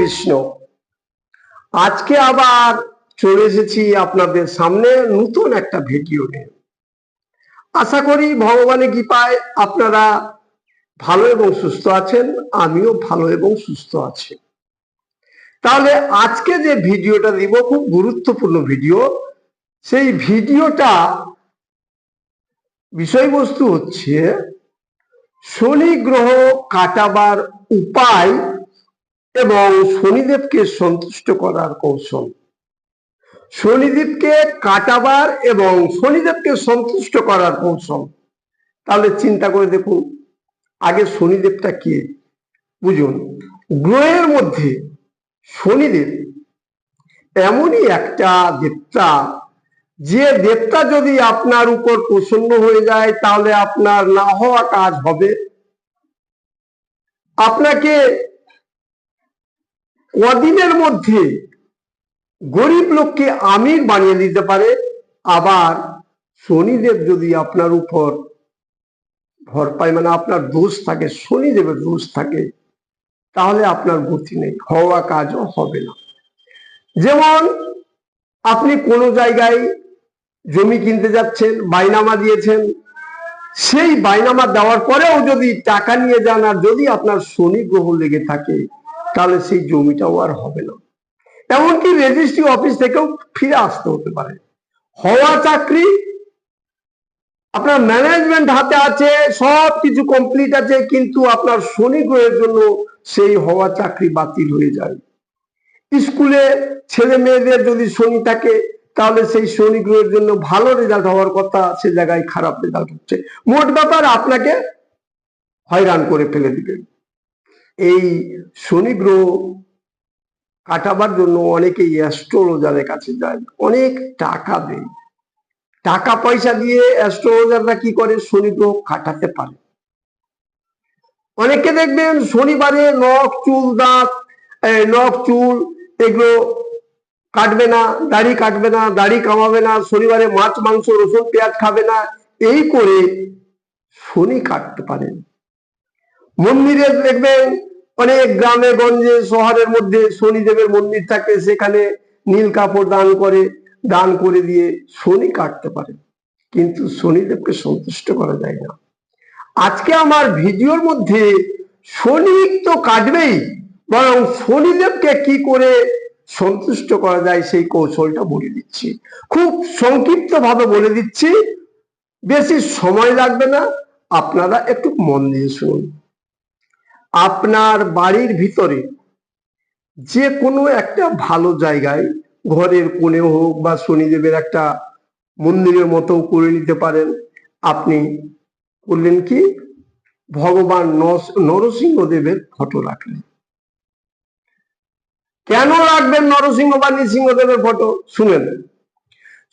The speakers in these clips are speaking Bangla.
কৃষ্ণ। আজকে আবার চলে এসেছি আপনাদের সামনে নতুন একটা ভিডিও নিয়ে। আশা করি ভগবানের কৃপায় আপনারা ভালো এবং সুস্থ আছেন, আমিও ভালো এবং সুস্থ আছি। তাহলে আজকে যে ভিডিওটা দিব খুব গুরুত্বপূর্ণ ভিডিও। সেই ভিডিওটা বিষয়বস্তু হচ্ছে শনি গ্রহ কাটাবার উপায় এবং শনিদেবকে সন্তুষ্ট করার কৌশল। শনিদেবকে কাটাবার এবং শনিদেবকে সন্তুষ্ট করার কৌশল। তাহলে চিন্তা করে দেখুন, আগে শনিদেবটা কে বুঝুন। গ্রহের মধ্যে শনিদেব এমনই একটা দেবতা, যে দেবতা যদি আপনার উপর প্রসন্ন হয়ে যায় তাহলে আপনার না হওয়া কাজ হবে। আপনাকে কদিনের মধ্যে গরিব লোককে আমির বানিয়ে দিতে পারে। আবার শনিদেব যদি আপনার উপর ভর পায়, মানে আপনার দোষ থাকে, শনিদেবের দোষ থাকে, তাহলে আপনার গতি নেই, হওয়া কাজও হবে না। যেমন আপনি কোনো জায়গায় জমি কিনতে যাচ্ছেন, বাইনামা দিয়েছেন, সেই বাইনামা দেওয়ার পরেও যদি টাকা নিয়ে যান আর যদি আপনার শনি গ্রহ লেগে থাকে, তাহলে সেই জমিটাও আর হবে না। এমনকি রেজিস্ট্রি অফিস থেকেও ফিরে আসতে হতে পারে। হওয়া চাকরি, আপনার ম্যানেজমেন্ট হাতে আছে, সব কিছু কমপ্লিট আছে, কিন্তু আপনার শনি গ্রহের জন্য সেই হওয়া চাকরি বাতিল হয়ে যায়। স্কুলে ছেলে মেয়েদের যদি শনি থাকে, তাহলে সেই শনি গ্রহের জন্য ভালো রেজাল্ট হওয়ার কথা, সে জায়গায় খারাপ রেজাল্ট হচ্ছে। মোট ব্যাপার আপনাকে হয়রান করে ফেলে দিবে। এই শনি গ্রহ কাটাবার জন্য অনেকেই অ্যাস্ট্রোলজারের কাছে যায়, অনেক টাকা দেয়। টাকা পয়সা দিয়ে অ্যাস্ট্রোলজাররা কি করে, শনি গ্রহ কাটাতে পারে। অনেকে দেখবেন শনিবারে নখ চুল দাঁত, নখ চুল এগুলো কাটবে না, দাড়ি কাটবে না, দাড়ি কামাবে না, শনিবারে মাছ মাংস রসুন পেঁয়াজ খাবে না, এই করে শনি কাটতে পারেন। মন্দিরে দেখবেন অনেক গ্রামে গঞ্জে শহরের মধ্যে শনিদেবের মন্দির থাকে, সেখানে নীল কাপড় দান করে দিয়ে শনি কাটতে পারে, কিন্তু শনিদেবকে সন্তুষ্ট করা যায় না। আজকে আমার ভিডিওর মধ্যে শনি তো কাটবেই, বরং শনিদেবকে কি করে সন্তুষ্ট করা যায় সেই কৌশলটা বলে দিচ্ছি। খুব সংক্ষিপ্ত ভাবে বলে দিচ্ছি, বেশি সময় লাগবে না, আপনারা একটু মন দিয়ে শুনুন। আপনার বাড়ির ভিতরে যে কোনো একটা ভালো জায়গায়, ঘরের কোণে হোক বা শনিদেবের একটা মন্দিরের মতো করে নিতে পারেন। আপনি করলেন কি, ভগবান নরসিংহদেবের ফটো রাখলেন। কেন রাখবেন নরসিংহ বা নৃসিংহদেবের ফটো? শুনেন,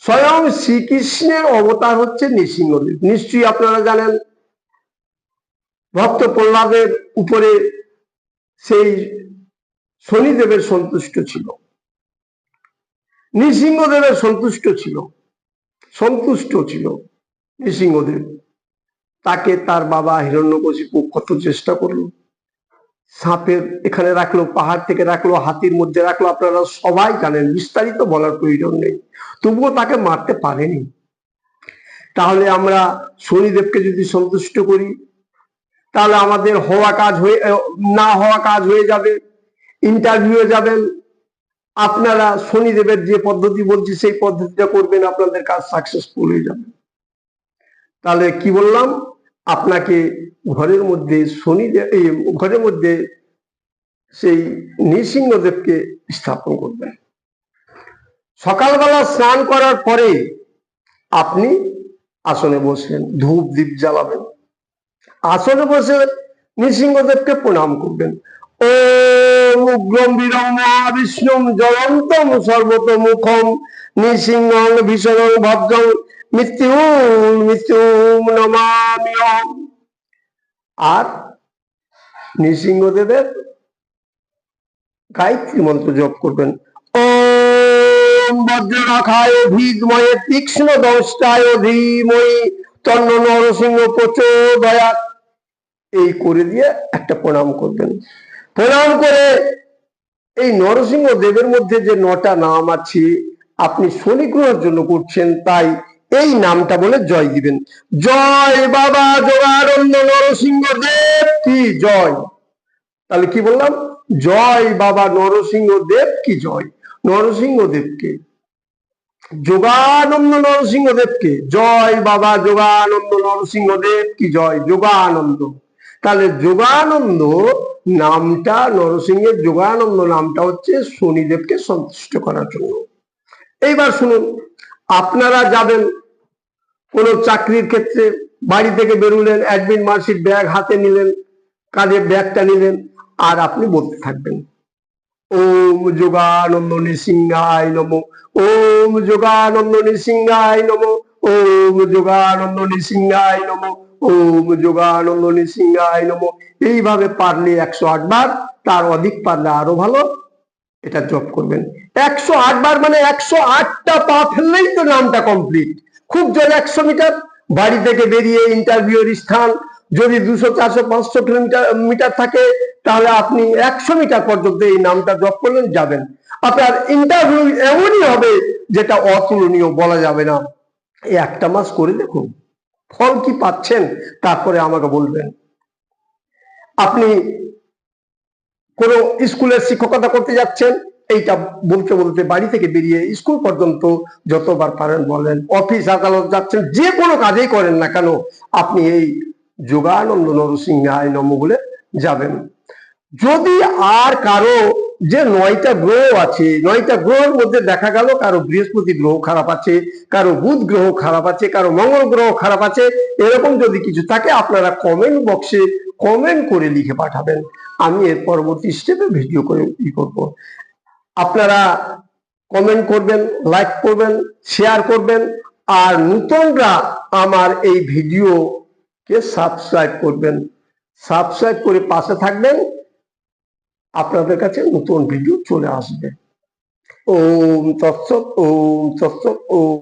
স্বয়ং শ্রীকৃষ্ণের অবতার হচ্ছে নৃসিংহদেব, নিশ্চয়ই আপনারা জানেন। ভক্ত প্রহ্লাদের উপরে সেই শনিদেবের সন্তুষ্ট ছিল, নৃসিংহদেবের সন্তুষ্ট ছিল নৃসিংহদেব। তাকে তার বাবা হিরণ্যকশিপু কত চেষ্টা করলো, সাপের এখানে রাখলো, পাহাড় থেকে রাখলো, হাতির মধ্যে রাখলো, আপনারা সবাই জানেন, বিস্তারিত বলার প্রয়োজন নেই, তবুও তাকে মারতে পারেনি। তাহলে আমরা শনিদেবকে যদি সন্তুষ্ট করি, তাহলে আমাদের না হওয়া কাজ হয়ে যাবে, ইন্টারভিউ যাবেন, আপনারা শনিদেবের যে পদ্ধতি বলছি সেই পদ্ধতিটা করবেন, আপনাদের কাজ সাকসেসফুল হয়ে যাবে। তাহলে কি বললাম, আপনাকে ঘরের মধ্যে সেই নৃসিংহদেবকে স্থাপন করবেন। সকালবেলা স্নান করার পরে আপনি আসনে বসবেন, ধূপ দীপ জ্বালাবেন, আসনে বসে নৃসিংহদেবকে প্রণাম করবেন। ওম উগ্রম বীরম মহাবিষ্ণুম জ্বলন্তম সর্বতোমুখম নৃসিংহং ভীষণং ভদ্রং মৃত্যুম নমাম্যহম। আর নৃসিংহদেবের গায়ত্রী মন্ত্র জপ করবেন। ওম বজ্রনাখায় ভিদময়ে তীক্ষ্ণ দংষ্টায় ধীমহি তন্ন নরসিংহ প্রচোদয়াৎ। এই করে দিয়ে একটা প্রণাম করবেন। প্রণাম করে এই নরসিংহ দেবের মধ্যে যে 9টা নাম আছে আপনি শনি গ্রহের জন্য করছেন, তাই এই নামটা বলে জয় দিবেন। জয় বাবা যোগানন্দ নরসিংহ দেব কি জয়। তাহলে কি বললাম? জয় বাবা নরসিংহ দেব কি জয়। নরসিংহ দেবকে, যোগানন্দ নরসিংহ দেবকে জয় বাবা যোগানন্দ নরসিংহ দেব কি জয়। যোগানন্দ, তাহলে যোগানন্দ নামটা, নরসিংহের যোগানন্দ নামটা হচ্ছে শনিদেবকে সন্তুষ্ট করার জন্য। এইবার শুনুন, আপনারা যাবেন কোন চাকরির ক্ষেত্রে, বাড়ি থেকে বেরোলেন, অ্যাডমিট মার্কশিট ব্যাগ হাতে নিলেন, কাঁধে ব্যাগটা নিলেন, আর আপনি বলতে থাকবেন ওম যোগানন্দ নৃসিংহায় নমো, ওম যোগানন্দ নৃসিংহায় নমো, ওম যোগানন্দ নৃসিংহায় নমো, ওম যোগানন্দ নৃসিংহায় নমো। এইভাবে পারলে 108 বার, তার অধিক পারলে আরো ভালো, এটা জপ করবেন। 108 বার মানে 108টা পা ফেললেই তো নামটা কমপ্লিট। খুব জোরে 100 মিটার, বাড়ি থেকে বেরিয়ে ইন্টারভিউর স্থান যদি 200, 400, 500 মিটার থাকে, তাহলে আপনি 100 মিটার পর্যন্ত এই নামটা জপ করলেন, যাবেন। আপনার ইন্টারভিউ এমনই হবে যেটা অতুলনীয়, বলা যাবে না। এই 1টা মাস করে দেখুন ফল কি পাচ্ছেন, তারপরে আমাকে বলবেন। আপনি কোনো স্কুলের শিক্ষকতা করতে যাচ্ছেন, এইটা বলতে বলতে বাড়ি থেকে বেরিয়ে স্কুল পর্যন্ত যতবার পারেন বলেন। অফিস আদালত যাচ্ছেন, যে কোনো কাজেই করেন না কেন, আপনি এই যোগানন্দ নরসিংহায় নমঃ বলে যাবেন। যদি আর কারো যে 9টা গ্রহ আছে, 9টা গ্রহের মধ্যে দেখা গেল কারো বৃহস্পতি গ্রহ খারাপ আছে, কারো বুধ গ্রহ খারাপ আছে, কারো মঙ্গল গ্রহ খারাপ আছে, এরকম যদি কিছু থাকে আপনারা কমেন্ট বক্সে কমেন্ট করে লিখে পাঠাবেন। আমি এর পরবর্তী স্টেপে ভিডিও করে করব। আপনারা কমেন্ট করবেন, লাইক করবেন, শেয়ার করবেন, আর নতুনরা আমার এই ভিডিওকে সাবস্ক্রাইব করবেন। সাবস্ক্রাইব করে পাশে থাকবেন, আপনাদের কাছে নতুন ভিডিও চলে আসবে। ওম তৎসৎ, ওম তৎসৎ, ওম।